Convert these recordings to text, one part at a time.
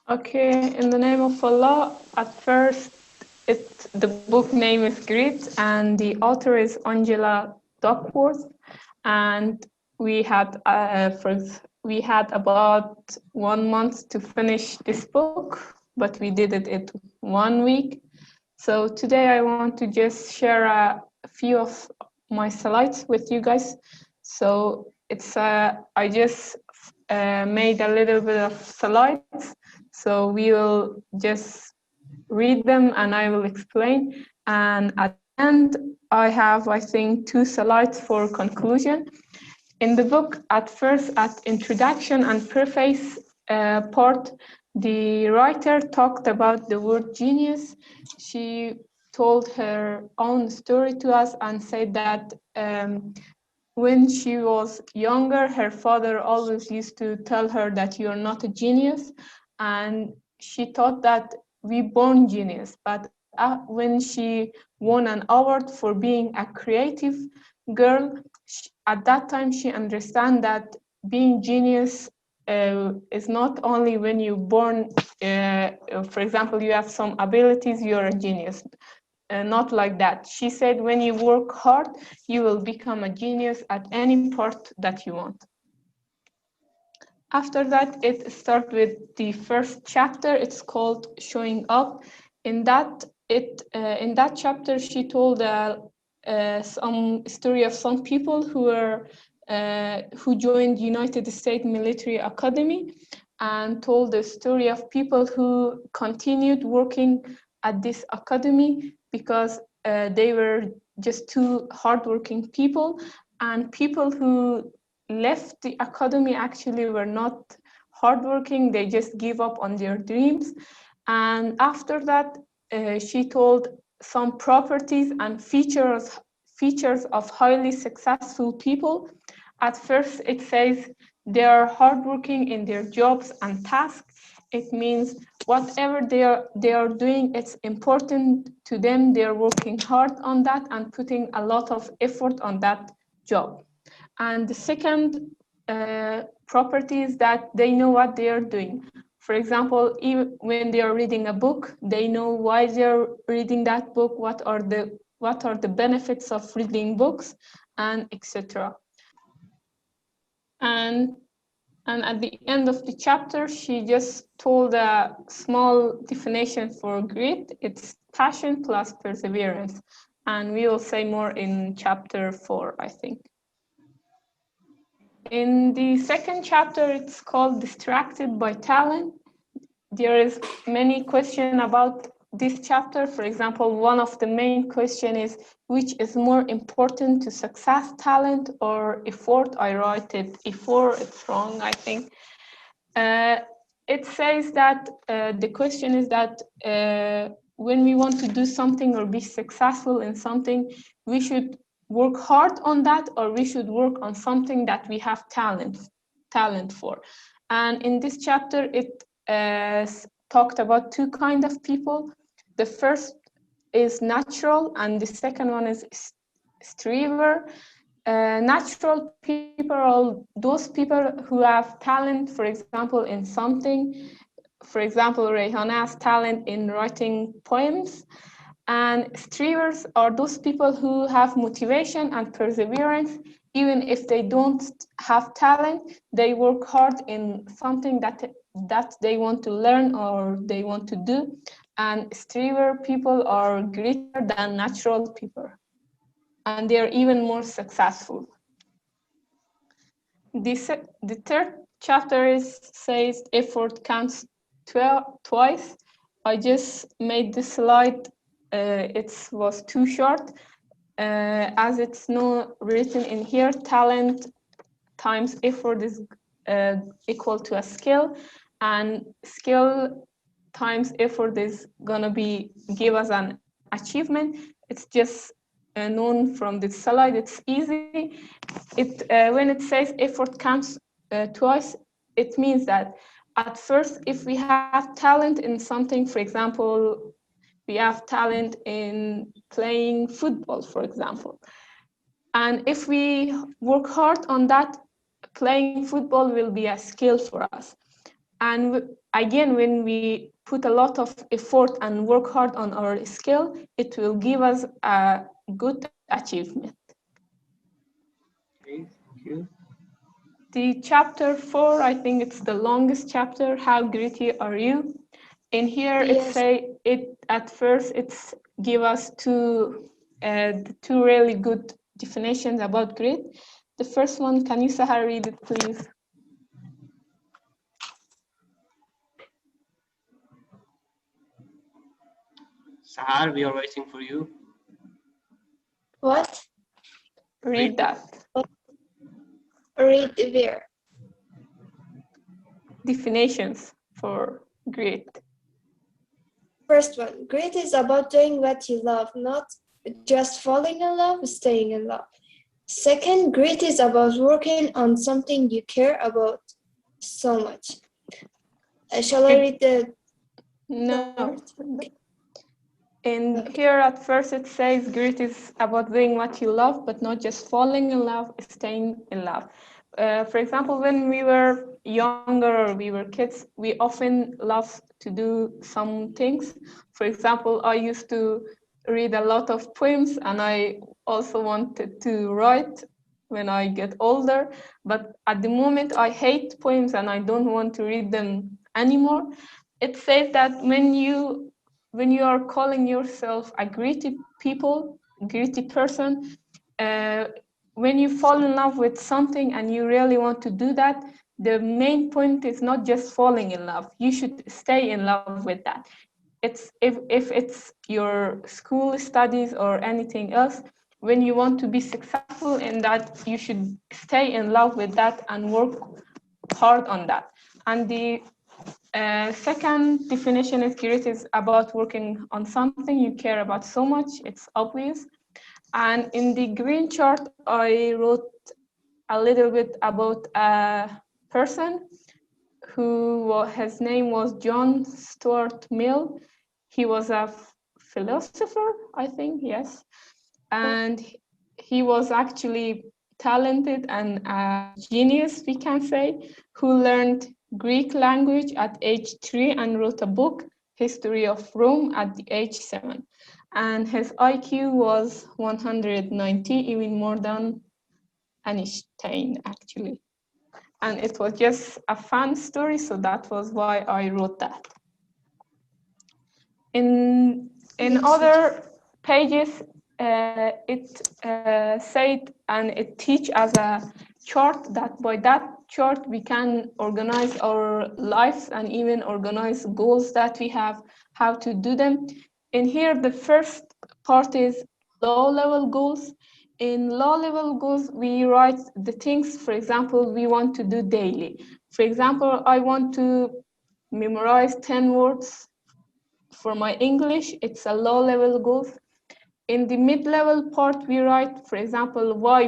Okay, in the name of Allah, at first, the book name is Grit, and the author is Angela Duckworth, and we had we had about 1 month to finish this book, but we did it in 1 week. So today I want to just share a few of my slides with you guys. So it's I just made a little bit of slides. So we will just read them and I will explain. And at the end, I have, I think, 2 slides for conclusion. In the book, at first, at introduction and preface part, the writer talked about the word genius. She told her own story to us and said that when she was younger, her father always used to tell her that you're not a genius, and she thought that we born genius. But when she won an award for being a creative girl, at that time she understand that being genius is not only when you born. For example, you have some abilities, you're a genius. Not like that. She said, when you work hard, you will become a genius at any part that you want. After that, it starts with the first chapter. It's called Showing Up. In that chapter, she told some story of some people who joined United States Military Academy, and told the story of people who continued working at this academy because they were just two hardworking people, and people who left the academy actually were not hardworking. They just give up on their dreams. And after that, she told some properties and features of highly successful people. At first, it says they are hardworking in their jobs and tasks. It means whatever they are doing, it's important to them. They are working hard on that and putting a lot of effort on that job. And the second property is that they know what they are doing. For example, even when they are reading a book, they know why they are reading that book, what are the benefits of reading books, and etc. And at the end of the chapter, she just told a small definition for grit. It's passion plus perseverance. And we will say more in chapter 4, I think. In the second chapter, it's called Distracted by Talent. There is many questions about this chapter. For example, one of the main question is, which is more important to success, talent or effort? I write it effort, it's wrong, I think. It says that the question is that when we want to do something or be successful in something, we should work hard on that, or we should work on something that we have talent for. And in this chapter, it talked about two kinds of people. The first is natural, and the second one is striver. Natural people are those people who have talent, for example, in something. For example, Rayhana has talent in writing poems. And strivers are those people who have motivation and perseverance. Even if they don't have talent, they work hard in something that they want to learn or they want to do. And striver people are greater than natural people, and they are even more successful. The third chapter says effort counts twice. I just made this slide. It was too short. As it's not written in here, talent times effort is equal to a skill, and skill times effort is gonna give us an achievement. It's just known from the slide. It's easy. When it says effort counts twice, it means that at first, if we have talent in something, for example, we have talent in playing football, for example, and if we work hard on that, playing football will be a skill for us. And again, when we put a lot of effort and work hard on our skill, it will give us a good achievement. Okay, thank you. The chapter 4, I think it's the longest chapter, how gritty are you? In here, Yes. it at first it's give us two really good definitions about grit. The first one, can you Sahar read it, please? Sahar, we are waiting for you. What? Read that. Read there. Definitions for grit. First one, grit is about doing what you love, not just falling in love, staying in love. Second, grit is about working on something you care about so much. Shall I read the No. third? In here at first it says grit is about doing what you love, but not just falling in love, staying in love. For example, when we were younger or we were kids, we often love to do some things. For example, I used to read a lot of poems, and I also wanted to write when I get older. But at the moment, I hate poems and I don't want to read them anymore. It says that when you are calling yourself a gritty person, uh, when you fall in love with something and you really want to do that, the main point is not just falling in love. You should stay in love with that. It's if it's your school studies or anything else, when you want to be successful in that, you should stay in love with that and work hard on that. And the second definition is grit is about working on something you care about so much, it's obvious. And in the green chart, I wrote a little bit about a person his name was John Stuart Mill. He was a philosopher, I think, yes. And he was actually talented and a genius, we can say, who learned Greek language at age 3 and wrote a book, History of Rome, at the age 7. And his IQ was 190, even more than Einstein, actually. And it was just a fun story, so that was why I wrote that. In other pages, it said, and it teach as a chart, that by that chart we can organize our lives and even organize goals that we have, how to do them. In here, the first part is low-level goals. In low-level goals, we write the things, for example, we want to do daily. For example, I want to memorize 10 words for my English. It's a low-level goal. In the mid-level part, we write, for example, why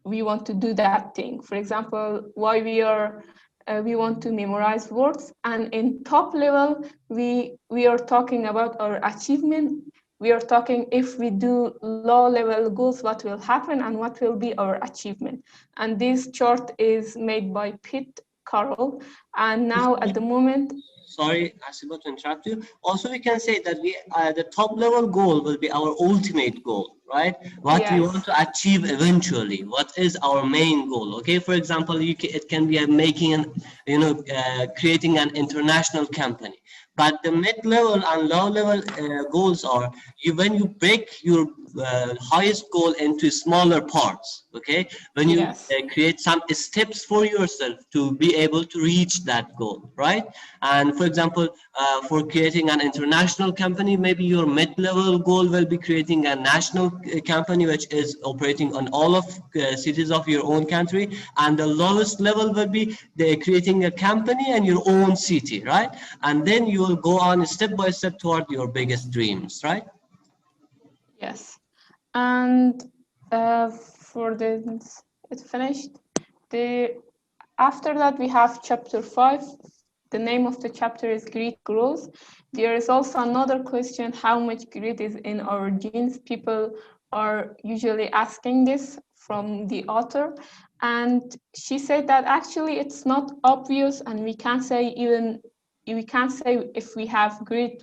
we want to do that thing. For example, why we want to memorize words. And in top level, we are talking about our achievement. We are talking, if we do low-level goals, what will happen and what will be our achievement. And this chart is made by Pete Carroll. And now at the moment, Sorry, Asiba, to interrupt you. Also, we can say that the top level goal will be our ultimate goal, right? What we yes, want to achieve eventually. What is our main goal? Okay, for example, it can be making creating an international company. But the mid-level and low-level goals are when you break your highest goal into smaller parts. Okay, when you yes, create some steps for yourself to be able to reach that goal, right? And for example, for creating an international company, maybe your mid-level goal will be creating a national company which is operating on all of cities of your own country, and the lowest level will be creating a company in your own city, right? And then you will go on step by step toward your biggest dreams, right? yes. And for the it's finished. The After that we have chapter 5. The name of the chapter is Greed Grows. There is also another question: how much greed is in our genes? People are usually asking this from the author, and she said that actually it's not obvious, and we can't say if we have grit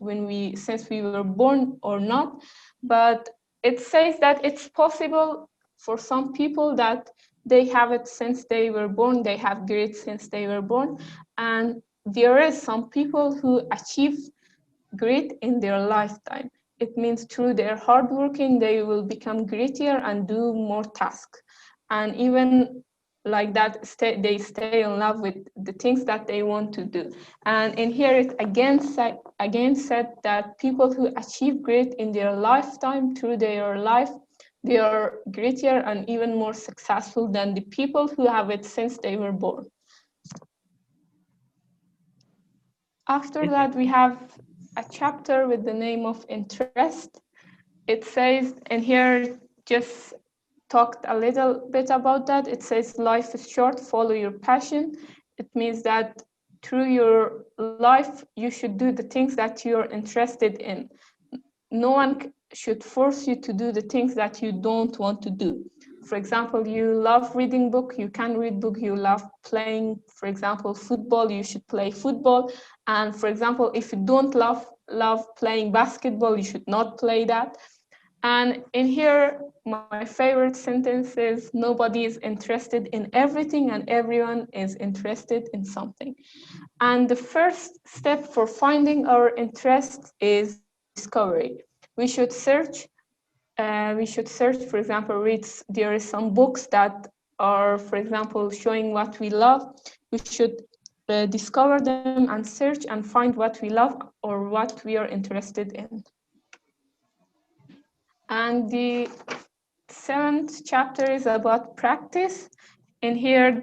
since we were born or not, but it says that it's possible for some people that they have it since they were born, they have grit since they were born, and there is some people who achieve grit in their lifetime. It means through their hard working, they will become grittier and do more tasks. And even like that, they stay in love with the things that they want to do. And in here, it again said that people who achieve grit in their lifetime through their life, they are grittier and even more successful than the people who have it since they were born. After that, we have a chapter with the name of interest. It says, and here just talked a little bit about that. It says, life is short, follow your passion. It means that through your life, you should do the things that you're interested in. No one should force you to do the things that you don't want to do. For example, you love reading book, you can read book, you love playing, for example, football, you should play football. And for example, if you don't love playing basketball, you should not play that. And in here, my favorite sentence is, nobody is interested in everything and everyone is interested in something. And the first step for finding our interest is discovery. We should search, for example, there is some books that are, for example, showing what we love. We should discover them and search and find what we love or what we are interested in. And the 7th chapter is about practice. In here,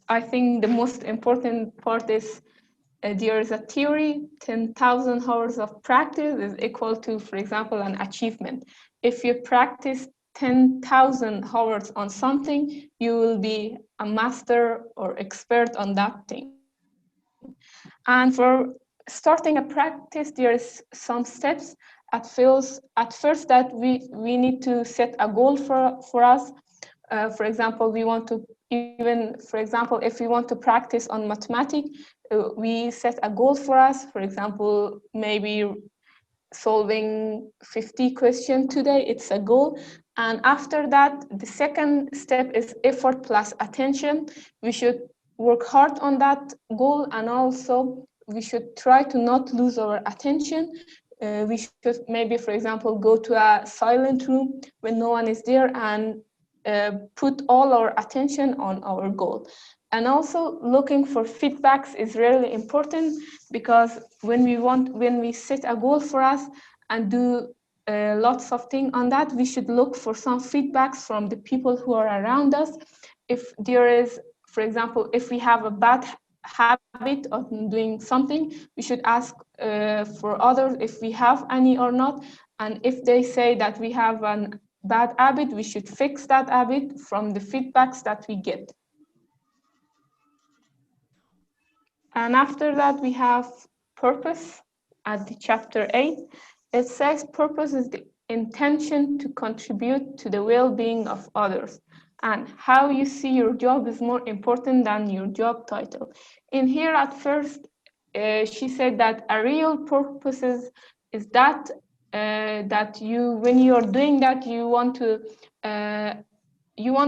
I think the most important part is there is a theory, 10,000 hours of practice is equal to, for example, an achievement. If you practice 10,000 hours on something, you will be a master or expert on that thing. And for starting a practice, there is some steps. At first that we need to set a goal for us. For example, if we want to practice on mathematics, we set a goal for us. For example, maybe solving 50 questions today, it's a goal. And after that, the second step is effort plus attention. We should work hard on that goal, and also we should try to not lose our attention. We should maybe, for example, go to a silent room when no one is there and put all our attention on our goal. And also looking for feedbacks is really important, because when we set a goal for us and do lots of things on that, we should look for some feedbacks from the people who are around us. If there is, for example, if we have a bad habit of doing something, we should ask for others if we have any or not. And if they say that we have a bad habit, we should fix that habit from the feedbacks that we get. And after that, we have purpose at the chapter 8. It says purpose is the intention to contribute to the well-being of others, and how you see your job is more important than your job title. In here, at first, she said that a real purpose is that when you are doing that, you want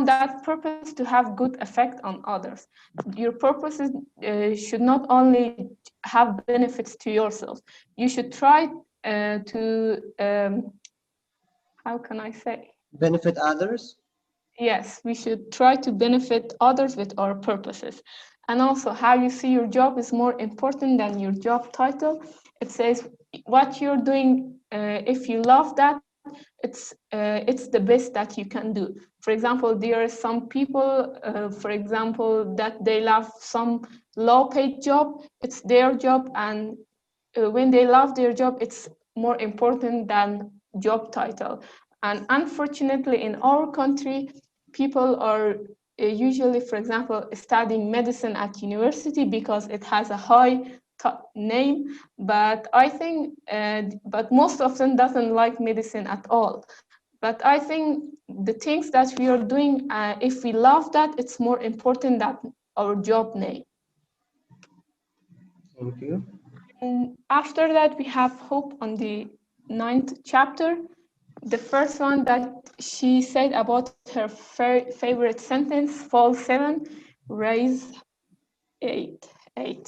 that purpose to have good effect on others. Your purposes should not only have benefits to yourself. You should try to, how can I say? Benefit others? Yes, we should try to benefit others with our purposes. And also, how you see your job is more important than your job title. It says what you're doing, if you love that, it's the best that you can do. For example, there are some people, for example, that they love some low-paid job. It's their job, and when they love their job, it's more important than job title. And unfortunately, in our country, people are usually, for example, studying medicine at university because it has a high name, but I think, but most of them doesn't like medicine at all. But I think the things that we are doing, if we love that, it's more important than our job name. Thank you. And after that, we have hope on the 9th chapter. The first one that she said about her favorite sentence, fall 7, rise 8,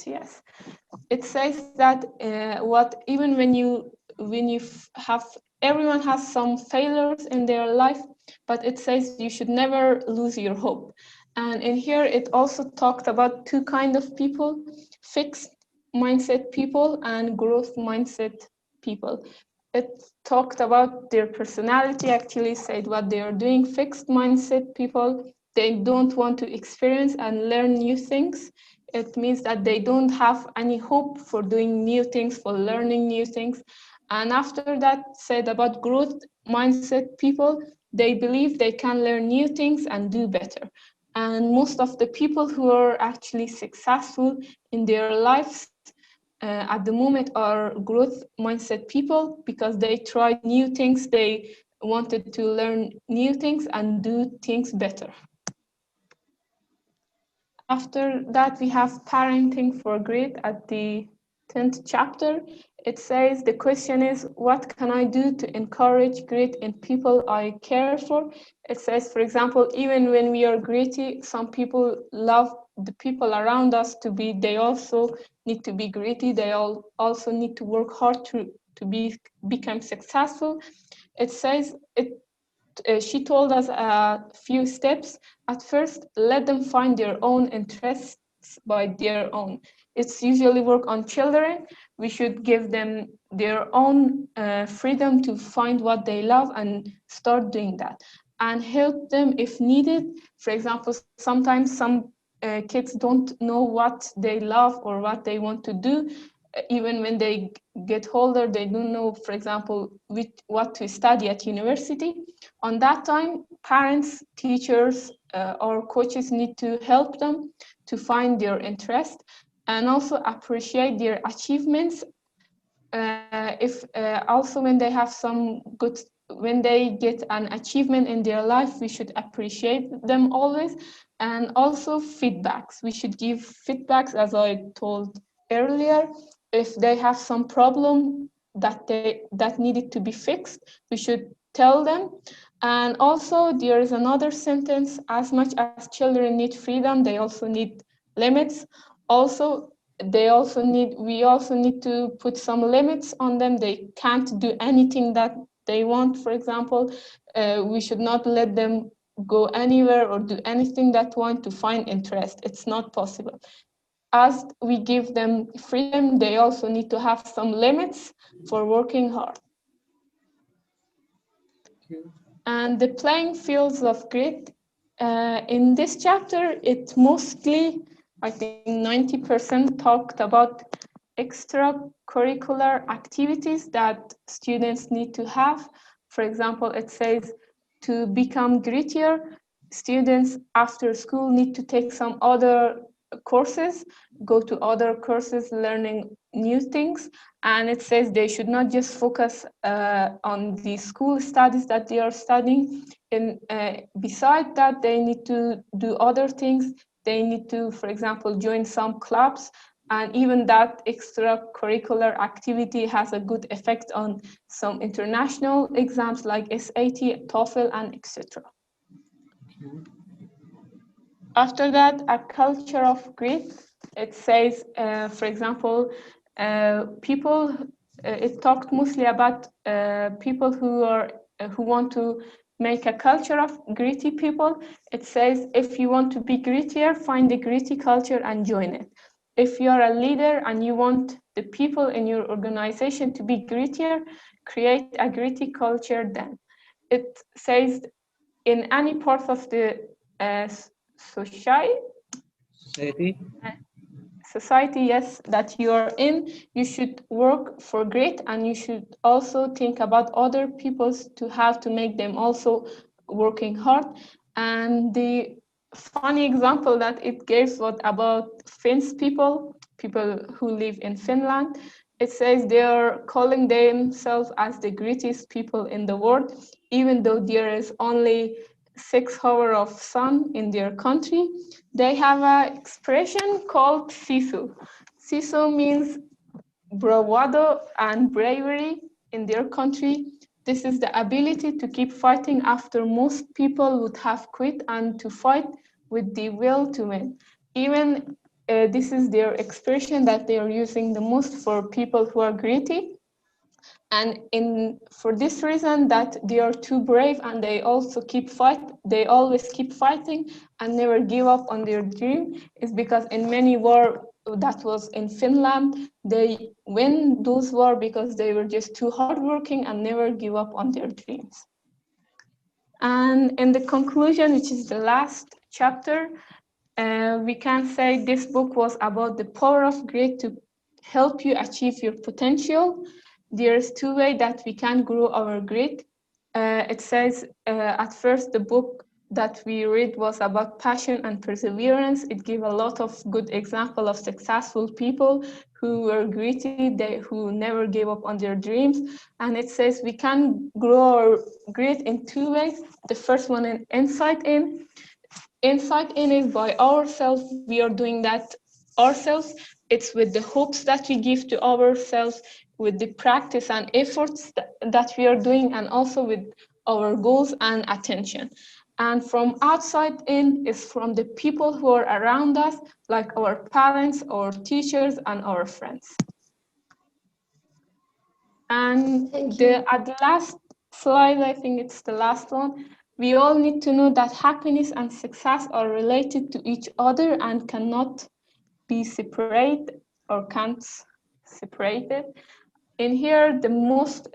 yes. It says that what even when you have, everyone has some failures in their life, but it says you should never lose your hope. And in here it also talked about two kind of people: fixed mindset people and growth mindset people. It talked about their personality, actually said what they are doing. Fixed mindset people, they don't want to experience and learn new things. It means that they don't have any hope for doing new things, for learning new things. And after that, said about growth mindset people, they believe they can learn new things and do better. And most of the people who are actually successful in their lives at the moment are growth mindset people, because they tried new things, they wanted to learn new things and do things better. After that, we have parenting for grit at the 10th chapter. It says the question is, what can I do to encourage grit in people I care for? It says, for example, even when we are gritty, some people love the people around us to be, they also need to be gritty. They all also need to work hard to become successful. It says, she told us a few steps. At first, let them find their own interests by their own. It's usually work on children. We should give them their own freedom to find what they love and start doing that. And help them if needed. For example, sometimes some kids don't know what they love or what they want to do. Even when they get older, they don't know, for example, what to study at university. On that time, parents, teachers, or coaches need to help them to find their interest and also appreciate their achievements. If also when they have some good, when they get an achievement in their life, we should appreciate them always. And also feedbacks. We should give feedbacks, as I told earlier. If they have some problem that needed to be fixed, we should tell them. And also there is another sentence: as much as children need freedom, they also need limits. Also, we also need to put some limits on them. They can't do anything that they want. For example, we should not let them go anywhere or do anything that want to find interest. It's not possible. As we give them freedom, they also need to have some limits for working hard. And the playing fields of grit, in this chapter, it mostly, I think 90% talked about extracurricular activities that students need to have. For example, it says to become grittier, students after school need to take some other courses, go to other courses, learning new things. And it says they should not just focus on the school studies that they are studying. And beside that, they need to do other things. They need to, for example, join some clubs. And even that extracurricular activity has a good effect on some international exams like SAT, TOEFL, and etc. After that, a culture of grit. It says, for example, people. It talked mostly about people who want to make a culture of gritty people. It says, if you want to be grittier, find a gritty culture and join it. If you are a leader and you want the people in your organization to be grittier, create a gritty culture then. It says, in any part of the society, yes, that you are in, you should work for grit, and you should also think about other people's to have to make them also working hard. And the funny example that it gives was about Finns people who live in Finland. It says they are calling themselves as the grittiest people in the world, even though there is only 6 hours of sun in their country. They have an expression called sisu. Sisu means bravado and bravery in their country. This is the ability to keep fighting after most people would have quit, and to fight with the will to win. Even this is their expression that they are using the most for people who are greedy. And for this reason that they are too brave, and they always keep fighting and never give up on their dream, is because in many war that was in Finland, they win those war because they were just too hardworking and never give up on their dreams. And in the conclusion, which is the last chapter, we can say this book was about the power of grit to help you achieve your potential. There's 2 ways that we can grow our grit. It says at first the book that we read was about passion and perseverance. It gave a lot of good example of successful people who were gritty, who never gave up on their dreams. And it says we can grow our grit in 2 ways. The first one is insight in. Insight in is by ourselves. We are doing that ourselves. It's with the hopes that we give to ourselves, with the practice and efforts that we are doing, and also with our goals and attention. And from outside in is from the people who are around us, like our parents, our teachers, and our friends. And at the last slide, I think it's the last one, we all need to know that happiness and success are related to each other and cannot be separated or can't separate it. In here,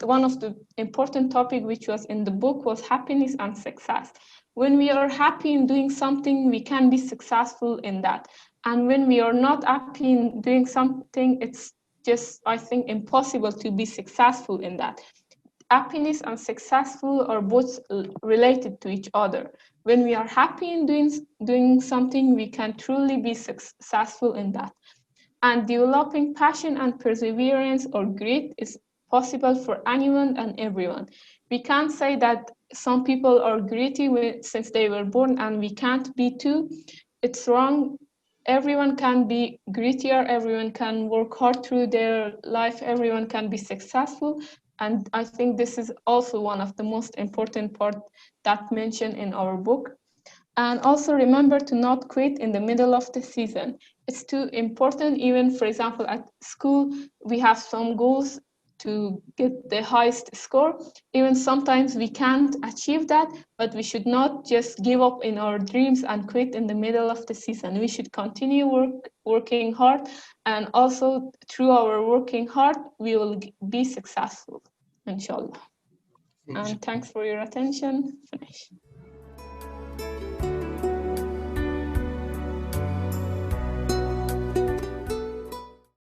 one of the important topic which was in the book was happiness and success. When we are happy in doing something, we can be successful in that. And when we are not happy in doing something, it's just, I think, impossible to be successful in that. Happiness and successful are both related to each other. When we are happy in doing something, we can truly be successful in that. And developing passion and perseverance or grit is possible for anyone and everyone. We can't say that some people are gritty since they were born and we can't be too. It's wrong. Everyone can be grittier, everyone can work hard through their life, everyone can be successful. And I think this is also one of the most important parts that mentioned in our book. And also remember to not quit in the middle of the season. It's too important. Even, for example, at school, we have some goals to get the highest score. Even sometimes we can't achieve that, but we should not just give up in our dreams and quit in the middle of the season. We should continue working hard, and also through our working hard, we will be successful, inshallah. And thanks for your attention. Finish.